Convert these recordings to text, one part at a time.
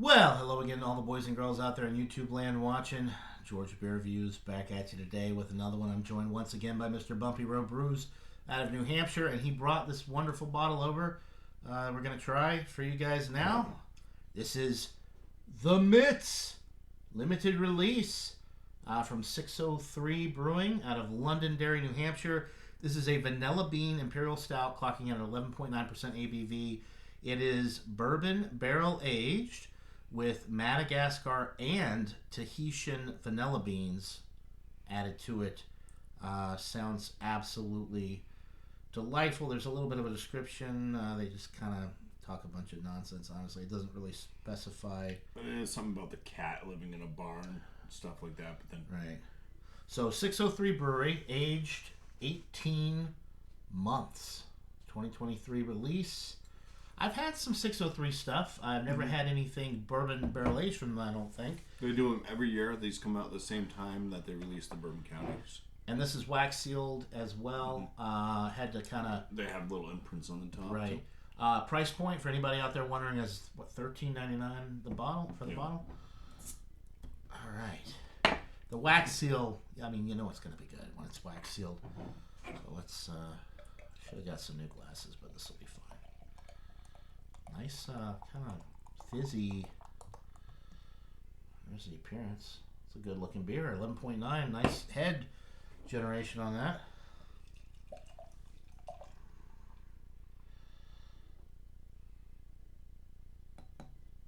Well, hello again to all the boys and girls out there in YouTube land watching. George Beer Reviews back at you today with another one. I'm joined once again by Mr. Bumpy Road Brews out of New Hampshire, and he brought this wonderful bottle over. We're going to try for you guys now. This is the Mitz limited release from 603 Brewing out of Londonderry, New Hampshire. This is a vanilla bean imperial stout clocking at 11.9% ABV. It is bourbon barrel aged with Madagascar and Tahitian vanilla beans added to it. Sounds absolutely delightful. There's a little bit of a description. They just kind of talk a bunch of nonsense, honestly. It doesn't really specify. But it is something about the cat living in a barn, stuff like that. But then, Right. So 603 Brewery, aged 18 months. 2023 release. I've had some 603 stuff. I've never had anything bourbon barrel aged from them, I don't think. they do them every year. These come out at the same time that they release the Bourbon Counties. And this is wax sealed as well. Had to kind of They have little imprints on the top. right. Price point for anybody out there wondering is what, $13.99 the bottle for the bottle. All right, the wax seal. I mean, you know it's going to be good when it's wax sealed. So let's. Should have got some new glasses, but this will be fine. Nice, kind of fizzy. There's the appearance. It's a good looking beer. 11.9. Nice head generation on that.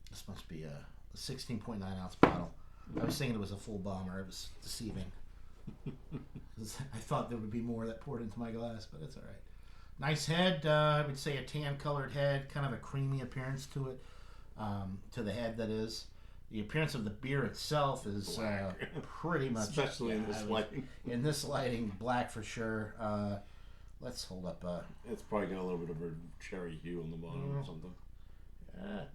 This must be a 16.9 ounce bottle. I was thinking it was a full bomber. It was deceiving. I thought there would be more that poured into my glass, but it's all right. Nice head. I would say a tan colored head, kind of a creamy appearance to it, to the head that is. The appearance of the beer itself is pretty much, Especially in this lighting. In this lighting, black for sure. Let's hold up. It's probably got a little bit of a cherry hue on the bottom or something.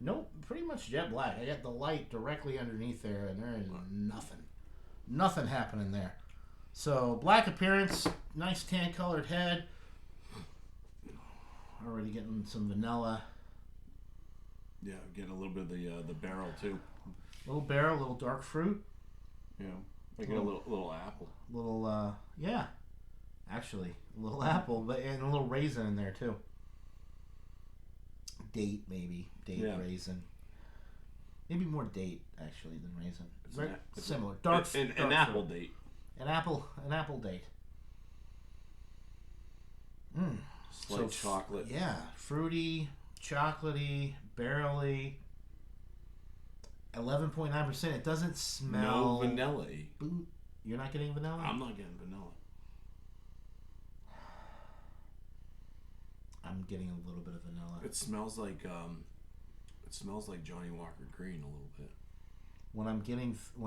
Nope, pretty much jet black. I got the light directly underneath there, and there is nothing happening there. So black appearance, nice tan colored head. Already getting some vanilla. Yeah, getting a little bit of the barrel too. Little barrel, little dark fruit. Yeah, I get a little apple. Little yeah, actually a little apple, but and a little raisin in there too. Date maybe, raisin. Maybe more date actually than raisin. It's similar. Dark. An apple date. An apple date. Slight chocolate. Yeah, fruity, chocolatey, barrely. 11.9%. It doesn't smell. No vanilla. You're not getting vanilla? I'm not getting vanilla. I'm getting a little bit of vanilla. It smells like Johnny Walker Green a little bit. When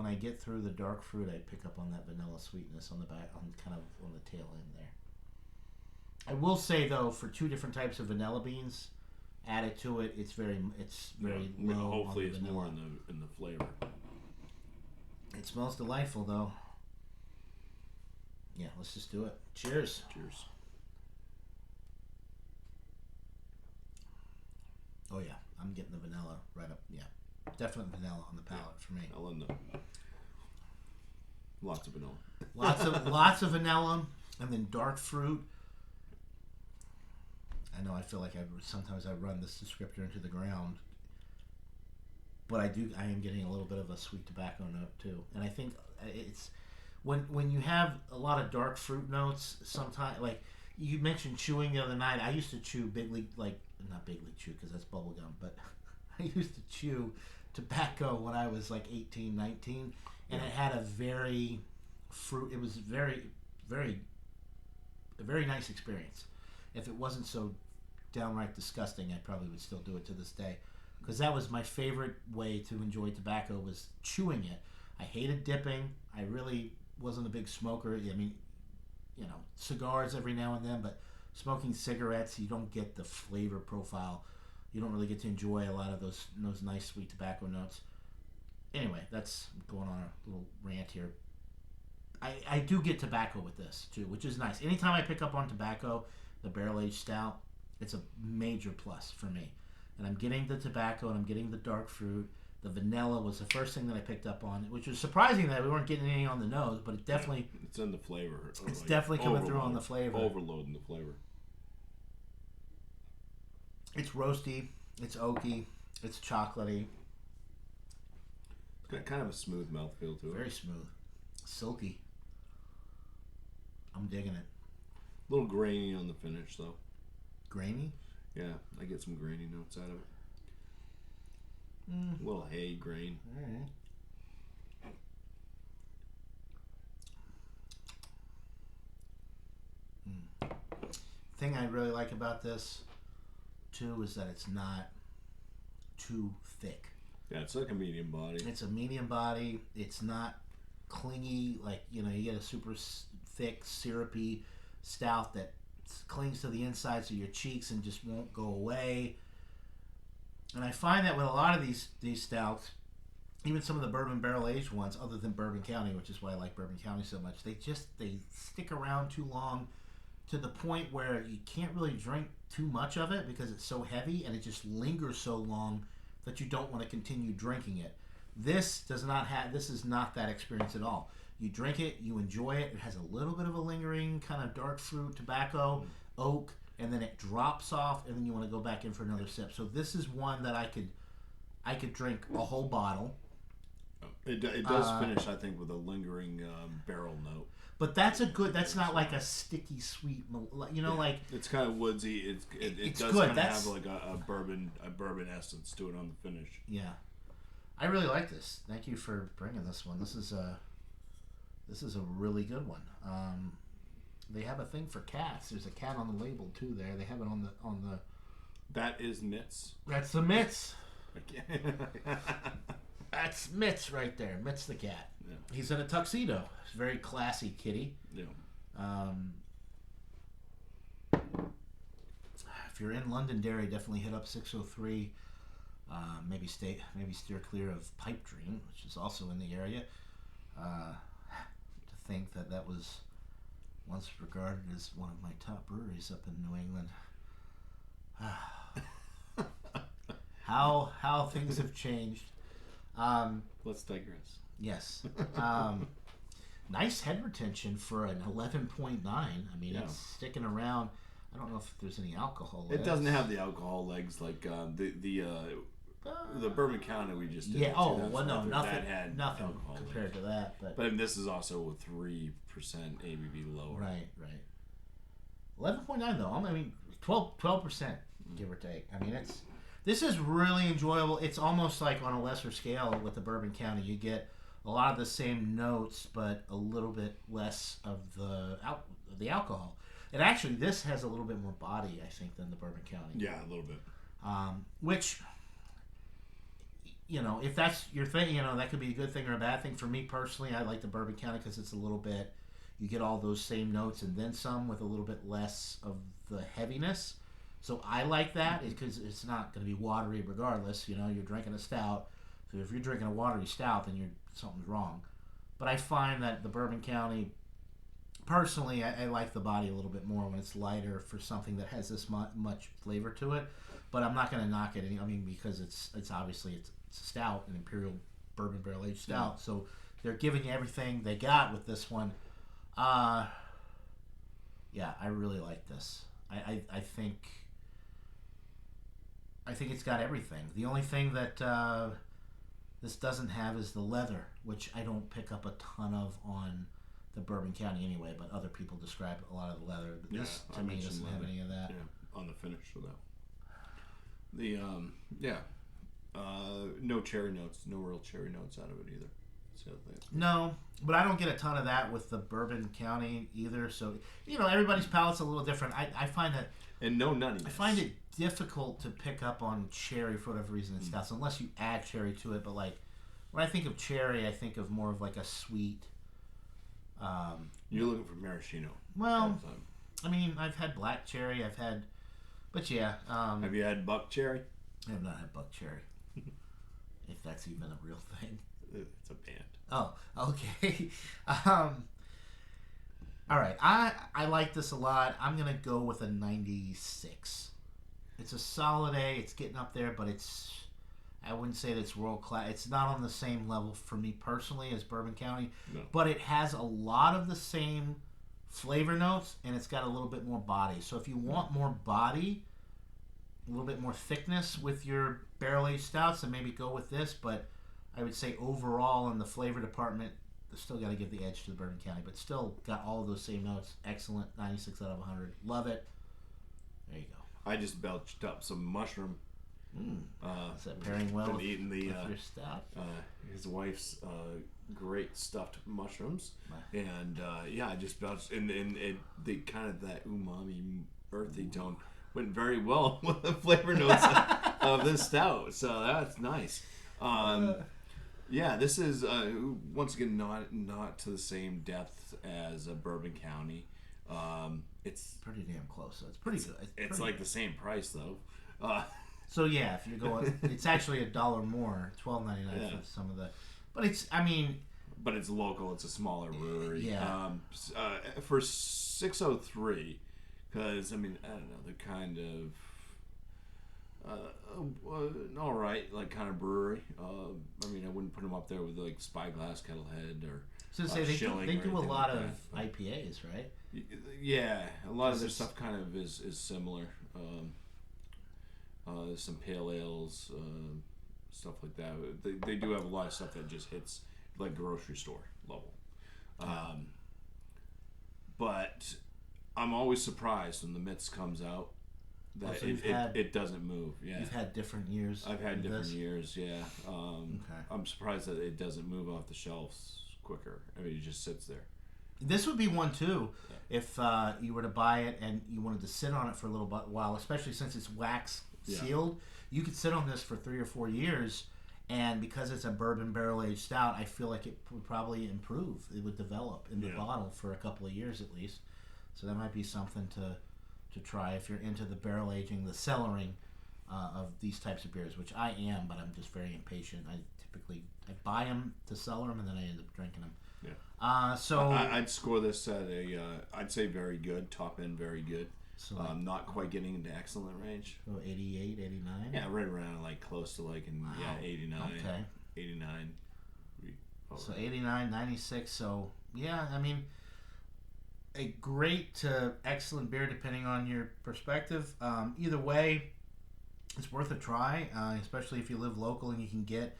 I get through the dark fruit, I pick up on that vanilla sweetness on the back, on the tail end there. I will say though, for two different types of vanilla beans added to it, it's very low. Hopefully, on the it's vanilla. more in the flavor. It smells delightful though. Yeah, let's just do it. Cheers. Cheers. Oh yeah, I'm getting the vanilla right up. Yeah, definite vanilla on the palate for me. Lots of vanilla. Lots of vanilla, and then dark fruit. I know I feel like sometimes I run this descriptor into the ground, but I am getting a little bit of a sweet tobacco note too, and I think it's when you have a lot of dark fruit notes. Sometimes, like you mentioned chewing the other night, I used to chew Big League, not Big League Chew because that's bubble gum, but I used to chew tobacco when I was like 18, 19, and it had a very fruit. It was a very nice experience. If it wasn't so downright disgusting, I probably would still do it to this day, because that was my favorite way to enjoy tobacco, was chewing it. I hated dipping. I really wasn't a big smoker. I mean, cigars every now and then, but smoking cigarettes, you don't get the flavor profile. You don't really get to enjoy a lot of those nice sweet tobacco notes. Anyway, that's going on a little rant here. I do get tobacco with this too, which is nice. Anytime I pick up on tobacco, the barrel aged stout, it's a major plus for me. And I'm getting the tobacco and I'm getting the dark fruit. The vanilla was the first thing that I picked up on, which was surprising that we weren't getting any on the nose, but it definitely... It's in the flavor. It's definitely coming through on the flavor. Overloading the flavor. It's roasty. It's oaky. It's chocolatey. It's got kind of a smooth mouthfeel to it. Very smooth. Silky. I'm digging it. A little grainy on the finish, though. Grainy? Yeah, I get some grainy notes out of it. A little hay grain. Thing I really like about this, too, is that it's not too thick. Yeah, it's like a medium body. It's a medium body. It's not clingy. Like, you get a super thick, syrupy stout that clings to the insides of your cheeks and just won't go away. And I find that with a lot of these stouts, even some of the bourbon barrel aged ones, other than Bourbon County, which is why I like Bourbon County so much, they stick around too long to the point where you can't really drink too much of it because it's so heavy and it just lingers so long that you don't want to continue drinking it. This is not that experience at all. You drink it, you enjoy it. It has a little bit of a lingering kind of dark fruit, tobacco, oak, and then it drops off, and then you want to go back in for another sip. So this is one that I could drink a whole bottle. It does finish, I think, with a lingering barrel note. But that's not like a sticky sweet, like it's kind of woodsy. It does good. kind of have like a bourbon essence to it on the finish. Yeah, I really like this. Thank you for bringing this one. This is a really good one. They have a thing for cats. There's a cat on the label too. They have it on the. That is Mitz. That's the Mitz. That's Mitz right there. Mitz the cat. Yeah. He's in a tuxedo. He's a very classy kitty. Yeah. If you're in Londonderry, definitely hit up 603. Maybe steer clear of Pipe Dream, which is also in the area. To think that was once regarded as one of my top breweries up in New England. How things have changed. Let's digress. Yes. Nice head retention for an 11.9. I mean, It's sticking around. I don't know if there's any alcohol legs. It doesn't have the alcohol legs like the Bourbon County we just did. Yeah. Oh, well, no, nothing compared legs. To that. But this is also a 3% ABV lower. Right. 11.9 though. I mean, 12%, give or take. I mean, this is really enjoyable. It's almost like on a lesser scale with the Bourbon County. You get a lot of the same notes, but a little bit less of the alcohol. And actually, this has a little bit more body, I think, than the Bourbon County. Yeah, a little bit. Which, if that's your thing, that could be a good thing or a bad thing. For me personally, I like the Bourbon County because it's a little bit, you get all those same notes and then some with a little bit less of the heaviness. So I like that because it's not going to be watery regardless. You're drinking a stout. So if you're drinking a watery stout, then something's wrong. But I find that the Bourbon County, personally, I like the body a little bit more when it's lighter for something that has this much flavor to it. But I'm not going to knock it. Because it's obviously it's a stout, an imperial bourbon barrel aged stout. Yeah. So they're giving you everything they got with this one. Yeah, I really like this. I think it's got everything. The only thing that this doesn't have is the leather, which I don't pick up a ton of on the Bourbon County anyway, but other people describe a lot of the leather. But this, to me, doesn't have any of that. Yeah, on the finish of that. No cherry notes, no real cherry notes out of it either. That's the other thing. No, but I don't get a ton of that with the Bourbon County either. So, everybody's palate's a little different. I find that... And no nuttiness. I find it difficult to pick up on cherry for whatever reason in stouts, unless you add cherry to it. But, when I think of cherry, I think of more of like a sweet... You're looking for maraschino. Well, I've had black cherry. But yeah. Have you had buck cherry? I have not had buck cherry. If that's even a real thing. It's a band. Oh, okay. All right. I like this a lot. I'm going to go with a 96. It's a solid A. It's getting up there, but I wouldn't say that it's world class. It's not on the same level for me personally as Bourbon County, No. but it has a lot of the same flavor notes, and it's got a little bit more body. So if you want more body, a little bit more thickness with your barrel-aged stouts, then maybe go with this. But I would say overall in the flavor department, still got to give the edge to the Bourbon County, but still got all of those same notes. Excellent, 96 out of 100. Love it. There you go. I just belched up some mushroom. Is that pairing well with eating the your stout? his wife's great stuffed mushrooms, and I just belched, and the kind of that umami earthy tone went very well with the flavor notes of this stout. So that's nice. This is once again not to the same depth as a Bourbon County. It's pretty damn close. So it's pretty good. It's like the same price though. So yeah, if you're going, it's actually $1 more, $12.99 for some of the. But it's local. It's a smaller brewery. Yeah. For 603, because I don't know, they're kind of all right, like kind of brewery. I wouldn't put them up there with like Spyglass, Kettlehead, or. So they do a lot of IPAs, right? Yeah, a lot of their stuff kind of is similar. There's some pale ales, stuff like that. They do have a lot of stuff that just hits like grocery store level. But I'm always surprised when the Mitz comes out that it doesn't move. Yeah, you've had different years. I've had different years. Yeah. I'm surprised that it doesn't move off the shelves quicker. It just sits there. This would be one too, if you were to buy it and you wanted to sit on it for a little while, especially since it's wax sealed. You could sit on this for 3 or 4 years, and because it's a bourbon barrel aged stout, I feel like it would probably improve. It would develop in the bottle for a couple of years at least. So that might be something to try if you're into the barrel aging, the cellaring of these types of beers, which I am, but I'm just very impatient. I buy them to cellar them, and then I end up drinking them. Yeah. So I'd score this at I'd say very good, top end, very good. So not quite getting into excellent range. So 88, 89? Yeah, right around like close to like 89. Okay. 89. So 89, 96. So yeah, a great to excellent beer depending on your perspective. Either way, it's worth a try, especially if you live local and you can get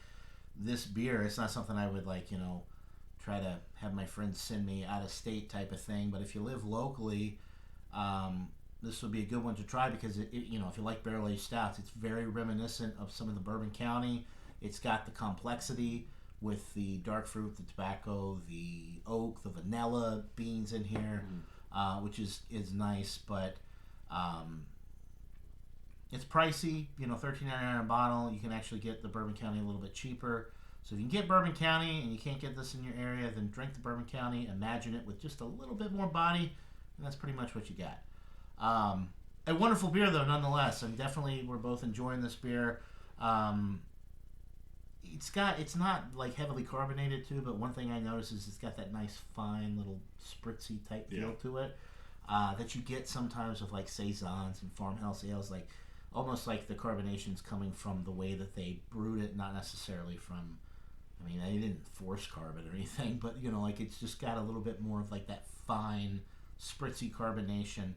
this beer. It's not something I would try to have my friends send me out of state type of thing. But if you live locally, this would be a good one to try because if you like barrel aged stouts, it's very reminiscent of some of the Bourbon County. It's got the complexity with the dark fruit, the tobacco, the oak, the vanilla beans in here, which is nice. But it's pricey, $13.99 a bottle. You can actually get the Bourbon County a little bit cheaper. So if you can get Bourbon County and you can't get this in your area, then drink the Bourbon County. Imagine it with just a little bit more body, and that's pretty much what you got. A wonderful beer, though, nonetheless. And definitely, we're both enjoying this beer. It's not like heavily carbonated too, but one thing I noticed is it's got that nice, fine little spritzy type feel to it that you get sometimes with like saisons and farmhouse ales, like almost like the carbonation's coming from the way that they brewed it, not necessarily from. They didn't force carbon or anything, but it's just got a little bit more of like that fine, spritzy carbonation,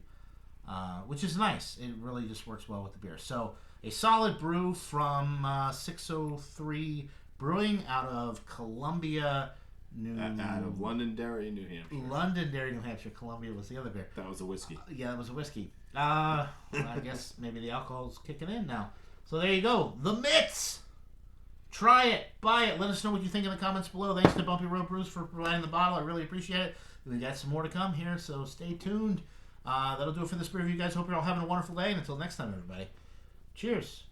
which is nice. It really just works well with the beer. So a solid brew from 603 Brewing out of Columbia, out of Londonderry, New Hampshire. Londonderry, New Hampshire. Columbia was the other beer. That was a whiskey. Yeah, that was a whiskey. I guess maybe the alcohol's kicking in now. So there you go. The Mitz. Try it. Buy it. Let us know what you think in the comments below. Thanks to Bumpy Road Brews for providing the bottle. I really appreciate it. We've got some more to come here, so stay tuned. That'll do it for this beer review, guys. Hope you're all having a wonderful day. And until next time, everybody. Cheers.